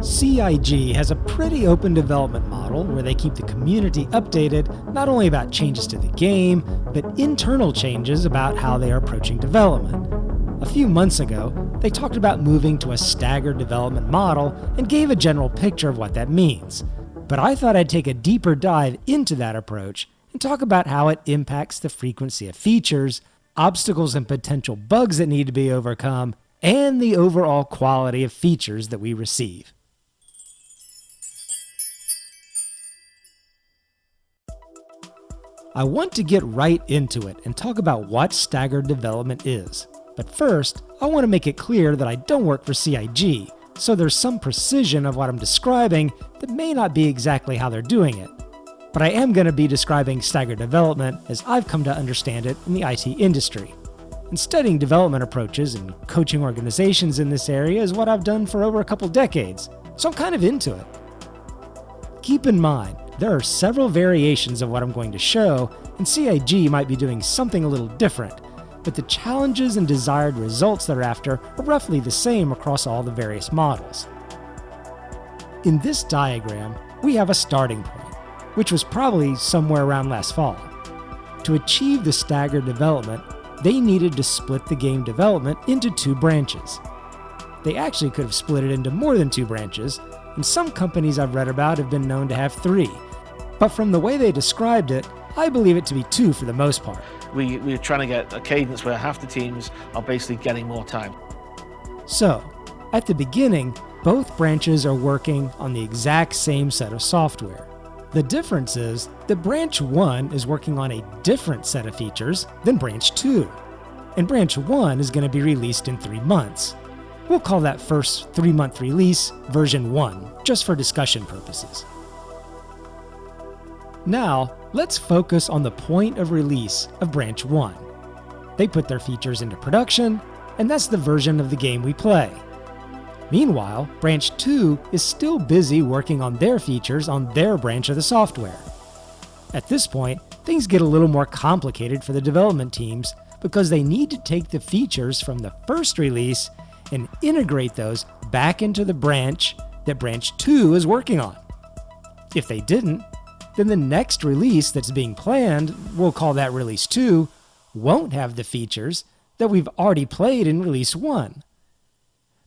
CIG has a pretty open development model where they keep the community updated not only about changes to the game, but internal changes about how they are approaching development. A few months ago, they talked about moving to a staggered development model and gave a general picture of what that means. But I thought I'd take a deeper dive into that approach and talk about how it impacts the frequency of features, obstacles and potential bugs that need to be overcome, and the overall quality of features that we receive. I want to get right into it and talk about what staggered development is. But first, I want to make it clear that I don't work for CIG, so there's some precision of what I'm describing that may not be exactly how they're doing it. But I am going to be describing staggered development as I've come to understand it in the IT industry. And studying development approaches and coaching organizations in this area is what I've done for over a couple decades, so I'm kind of into it. Keep in mind, there are several variations of what I'm going to show, and CIG might be doing something a little different, but the challenges and desired results they're after are roughly the same across all the various models. In this diagram, we have a starting point, which was probably somewhere around last fall. To achieve the staggered development, they needed to split the game development into two branches. They actually could have split it into more than two branches, and some companies I've read about have been known to have three. But from the way they described it, I believe it to be two for the most part. We're trying to get a cadence where half the teams are basically getting more time. So, at the beginning, both branches are working on the exact same set of software. The difference is that Branch 1 is working on a different set of features than Branch 2. And Branch 1 is going to be released in 3 months. We'll call that first 3-month release version 1, just for discussion purposes. Now, let's focus on the point of release of Branch 1. They put their features into production, and that's the version of the game we play. Meanwhile, Branch 2 is still busy working on their features on their branch of the software. At this point, things get a little more complicated for the development teams because they need to take the features from the first release and integrate those back into the branch that Branch 2 is working on. If they didn't, then the next release that's being planned, we'll call that Release 2, won't have the features that we've already played in Release 1.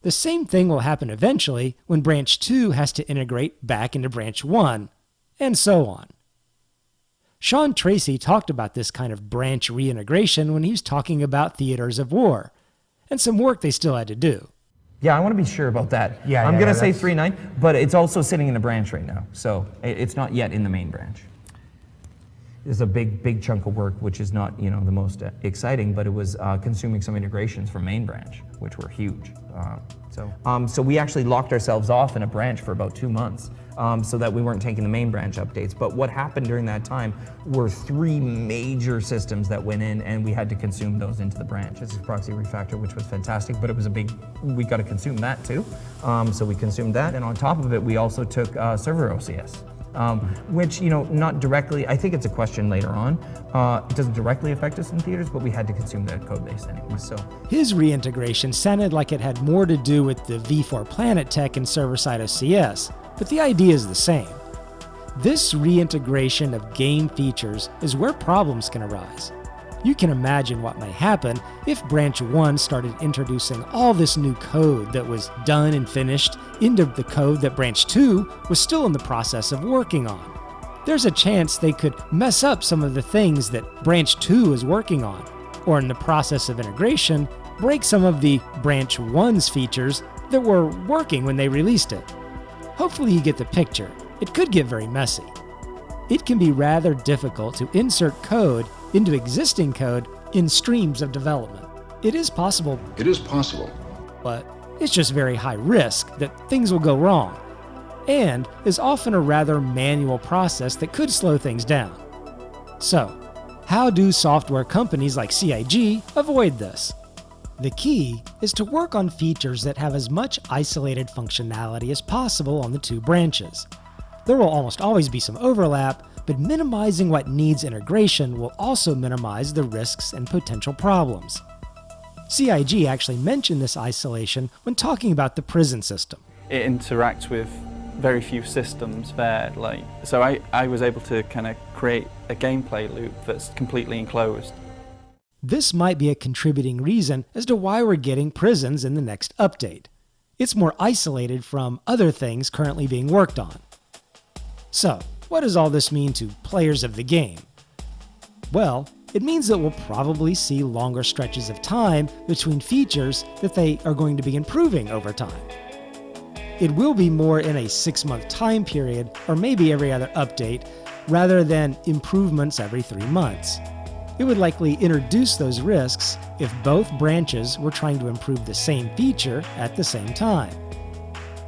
The same thing will happen eventually when Branch 2 has to integrate back into Branch 1, and so on. Sean Tracy talked about this kind of branch reintegration when he was talking about Theaters of War, and some work they still had to do. Yeah, I want to be sure about that. I'm going to say 3.9, but it's also sitting in a branch right now, so it's not yet in the main branch. It's a big chunk of work, which is not, the most exciting, but it was consuming some integrations from main branch, which were huge. So we actually locked ourselves off in a branch for about 2 months, so that we weren't taking the main branch updates. But what happened during that time were 3 major systems that went in, and we had to consume those into the branch. This is Proxy Refactor, which was fantastic, but it was we got to consume that too. So we consumed that, and on top of it, we also took server OCS. Which, not directly, I think it's a question later on. It doesn't directly affect us in theaters, but we had to consume that code base anyway, so. His reintegration sounded like it had more to do with the V4 Planet tech and server-side OCS, but the idea is the same. This reintegration of game features is where problems can arise. You can imagine what might happen if Branch 1 started introducing all this new code that was done and finished into the code that Branch 2 was still in the process of working on. There's a chance they could mess up some of the things that Branch 2 is working on, or in the process of integration, break some of the Branch 1's features that were working when they released it. Hopefully you get the picture. It could get very messy. It can be rather difficult to insert code into existing code in streams of development. It is possible. But it's just very high risk that things will go wrong, and is often a rather manual process that could slow things down. So, how do software companies like CIG avoid this? The key is to work on features that have as much isolated functionality as possible on the two branches. There will almost always be some overlap, but minimizing what needs integration will also minimize the risks and potential problems. CIG actually mentioned this isolation when talking about the prison system. it interacts with very few systems there. So I was able to kind of create a gameplay loop that's completely enclosed. This might be a contributing reason as to why we're getting prisons in the next update. It's more isolated from other things currently being worked on. So, what does all this mean to players of the game? Well, it means that we'll probably see longer stretches of time between features that they are going to be improving over time. It will be more in a 6-month time period, or maybe every other update, rather than improvements every 3 months. It would likely introduce those risks if both branches were trying to improve the same feature at the same time.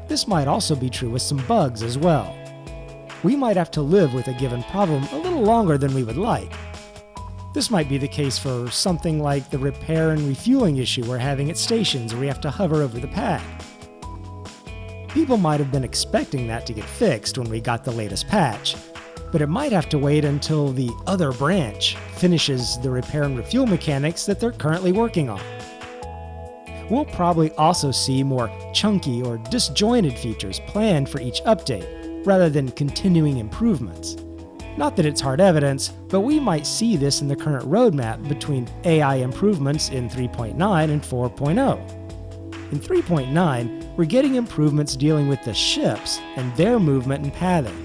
This might also be true with some bugs as well. We might have to live with a given problem a little longer than we would like. This might be the case for something like the repair and refueling issue we're having at stations where we have to hover over the pad. People might have been expecting that to get fixed when we got the latest patch, but it might have to wait until the other branch finishes the repair and refuel mechanics that they're currently working on. We'll probably also see more chunky or disjointed features planned for each update, rather than continuing improvements. Not that it's hard evidence, but we might see this in the current roadmap between AI improvements in 3.9 and 4.0. In 3.9, we're getting improvements dealing with the ships and their movement and pathing.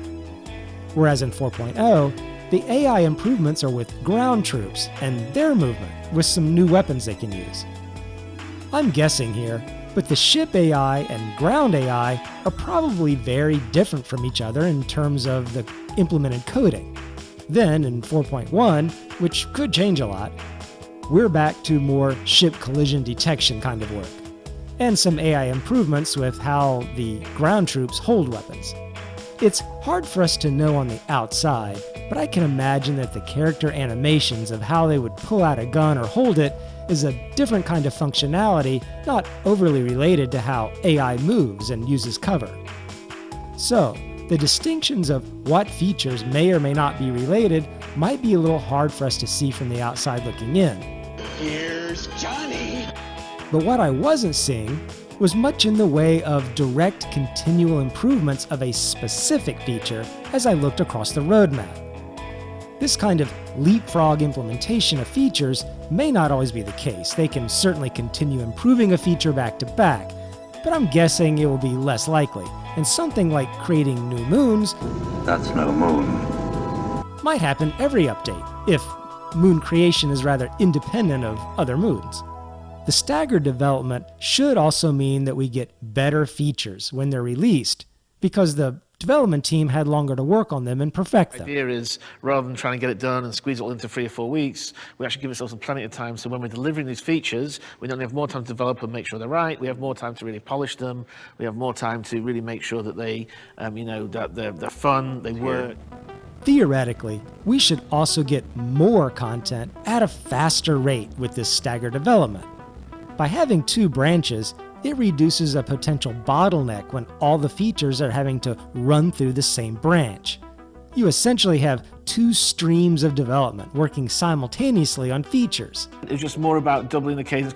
Whereas in 4.0, the AI improvements are with ground troops and their movement, with some new weapons they can use. I'm guessing here, but the ship AI and ground AI are probably very different from each other in terms of the implemented coding. Then in 4.1, which could change a lot, we're back to more ship collision detection kind of work, and some AI improvements with how the ground troops hold weapons. It's hard for us to know on the outside, but I can imagine that the character animations of how they would pull out a gun or hold it is a different kind of functionality, not overly related to how AI moves and uses cover. So, the distinctions of what features may or may not be related might be a little hard for us to see from the outside looking in. Here's Johnny! But what I wasn't seeing was much in the way of direct continual improvements of a specific feature as I looked across the roadmap. This kind of leapfrog implementation of features may not always be the case. They can certainly continue improving a feature back to back, but I'm guessing it will be less likely, and something like creating new moons That's no moon. might happen every update, if moon creation is rather independent of other moons. The staggered development should also mean that we get better features when they're released, because the development team had longer to work on them and perfect them. The idea is, rather than trying to get it done and squeeze it all into 3 or 4 weeks, we actually give ourselves plenty of time, so when we're delivering these features, we don't have more time to develop and make sure they're right, we have more time to really polish them, we have more time to really make sure that they, that they're fun, they work. Theoretically, we should also get more content at a faster rate with this staggered development. By having 2 branches, it reduces a potential bottleneck when all the features are having to run through the same branch. You essentially have 2 streams of development working simultaneously on features. It's just more about doubling the cadence.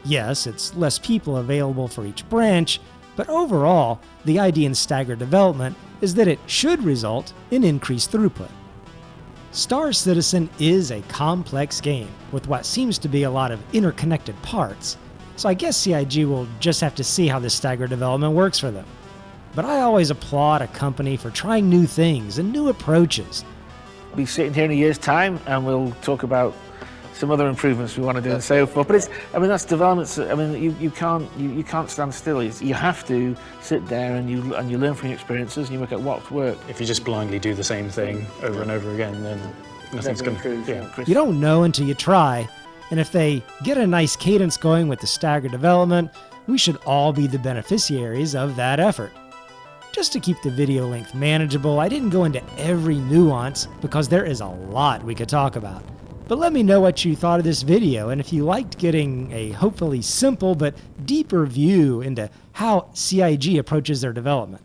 Yes, it's less people available for each branch, but overall, the idea in staggered development is that it should result in increased throughput. Star Citizen is a complex game with what seems to be a lot of interconnected parts, so I guess CIG will just have to see how this staggered development works for them. But I always applaud a company for trying new things and new approaches. We'll be sitting here in a year's time and we'll talk about some other improvements we want to do and so forth. But that's development. You can't stand still. You have to sit there and you learn from your experiences and you work out what's worked. If you just blindly do the same thing over and over again, then nothing's going to improve. Yeah. You don't know until you try, and if they get a nice cadence going with the staggered development, we should all be the beneficiaries of that effort. Just to keep the video length manageable, I didn't go into every nuance because there is a lot we could talk about. But let me know what you thought of this video, and if you liked getting a hopefully simple but deeper view into how CIG approaches their development.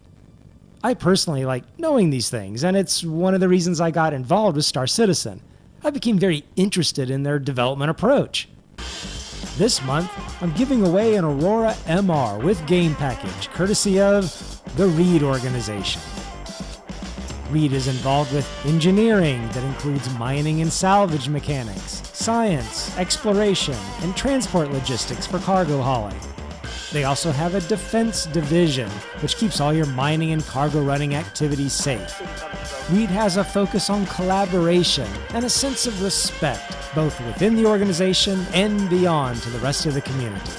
I personally like knowing these things, and it's one of the reasons I got involved with Star Citizen. I became very interested in their development approach. This month, I'm giving away an Aurora MR with game package, courtesy of the Reed organization. Reed is involved with engineering that includes mining and salvage mechanics, science, exploration, and transport logistics for cargo hauling. They also have a defense division, which keeps all your mining and cargo running activities safe. Reed has a focus on collaboration and a sense of respect, both within the organization and beyond to the rest of the community.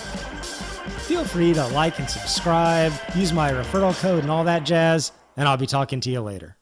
Feel free to like and subscribe, use my referral code and all that jazz, and I'll be talking to you later.